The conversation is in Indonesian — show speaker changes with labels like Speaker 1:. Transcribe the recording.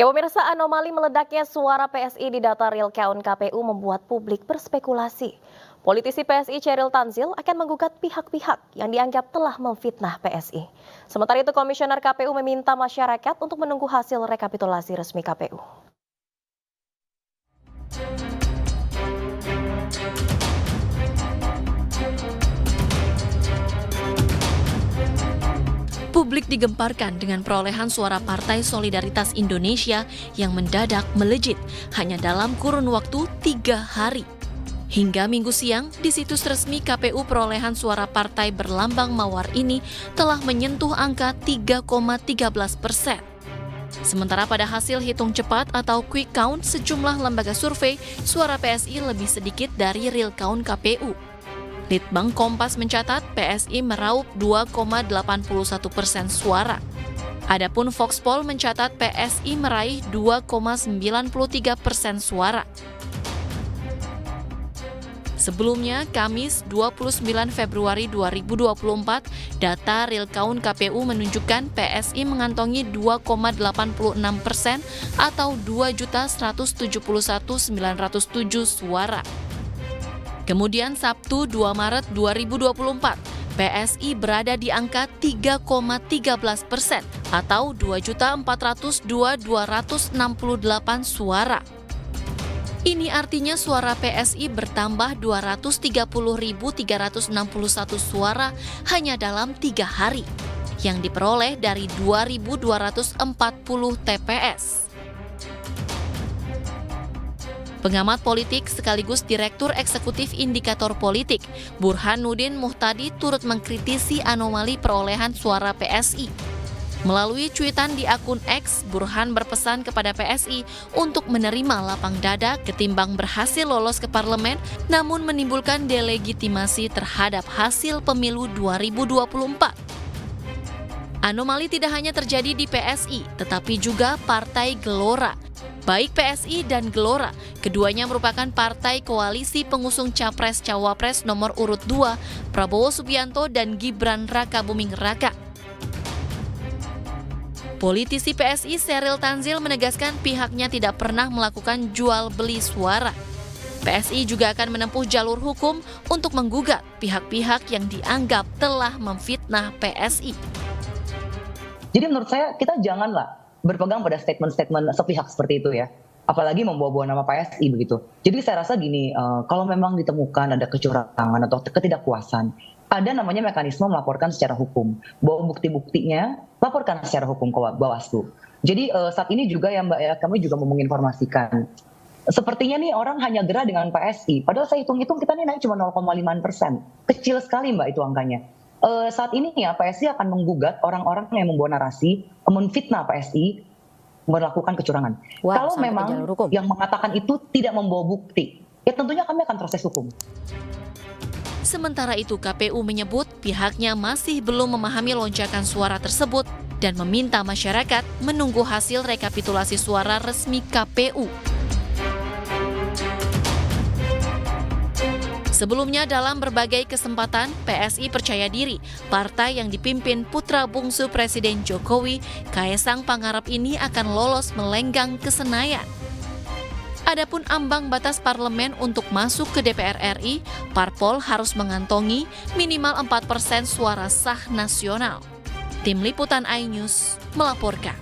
Speaker 1: Ya pemirsa, anomali meledaknya suara PSI di data real count KPU membuat publik berspekulasi. Politisi PSI Chairil Tanzil akan menggugat pihak-pihak yang dianggap telah memfitnah PSI. Sementara itu Komisioner KPU meminta masyarakat untuk menunggu hasil rekapitulasi resmi KPU.
Speaker 2: Publik digemparkan dengan perolehan suara Partai Solidaritas Indonesia yang mendadak melejit hanya dalam kurun waktu 3 hari. Hingga Minggu siang, di situs resmi KPU perolehan suara partai berlambang mawar ini telah menyentuh angka 3,13%. Sementara pada hasil hitung cepat atau quick count sejumlah lembaga survei, suara PSI lebih sedikit dari real count KPU. Litbang Kompas mencatat PSI meraup 2,81% suara. Adapun Voxpol mencatat PSI meraih 2,93% suara. Sebelumnya, Kamis 29 Februari 2024, data real count KPU menunjukkan PSI mengantongi 2,86% atau 2.171.907 suara. Kemudian Sabtu 2 Maret 2024, PSI berada di angka 3,13% atau 2.402.268 suara. Ini artinya suara PSI bertambah 230.361 suara hanya dalam 3 hari, yang diperoleh dari 2.240 TPS. Pengamat politik sekaligus Direktur Eksekutif Indikator Politik, Burhanuddin Muhtadi turut mengkritisi anomali perolehan suara PSI. Melalui cuitan di akun X, Burhan berpesan kepada PSI untuk menerima lapang dada ketimbang berhasil lolos ke parlemen namun menimbulkan delegitimasi terhadap hasil pemilu 2024. Anomali tidak hanya terjadi di PSI, tetapi juga Partai Gelora. Baik PSI dan Gelora, keduanya merupakan partai koalisi pengusung Capres-Cawapres nomor urut 2, Prabowo Subianto dan Gibran Rakabuming Raka. Politisi PSI Chairil Tanzil menegaskan pihaknya tidak pernah melakukan jual beli suara. PSI juga akan menempuh jalur hukum untuk menggugat pihak-pihak yang dianggap telah memfitnah PSI.
Speaker 3: Jadi menurut saya kita janganlah berpegang pada statement-statement sepihak seperti itu ya. Apalagi membawa-bawa nama PSI begitu. Jadi saya rasa gini, kalau memang ditemukan ada kecurangan atau ketidakpuasan, ada namanya mekanisme melaporkan secara hukum. Bawa bukti-buktinya, laporkan secara hukum ke Bawaslu. Jadi saat ini juga ya Mbak ya, kami juga mau menginformasikan. Sepertinya nih orang hanya gerah dengan PSI. Padahal saya hitung-hitung kita nih naik cuma 0,5%. Kecil sekali Mbak itu angkanya. Saat ini ya PSI akan menggugat orang-orang yang membawa narasi, menfitnah PSI, melakukan kecurangan. Kalau memang yang mengatakan itu tidak membawa bukti, ya tentunya kami akan proses hukum.
Speaker 2: Sementara itu KPU menyebut pihaknya masih belum memahami lonjakan suara tersebut dan meminta masyarakat menunggu hasil rekapitulasi suara resmi KPU. Sebelumnya dalam berbagai kesempatan, PSI percaya diri partai yang dipimpin putra bungsu Presiden Jokowi, Kaesang Pangarep ini akan lolos melenggang ke Senayan. Adapun ambang batas parlemen untuk masuk ke DPR RI, parpol harus mengantongi minimal 4% suara sah nasional. Tim Liputan iNews melaporkan.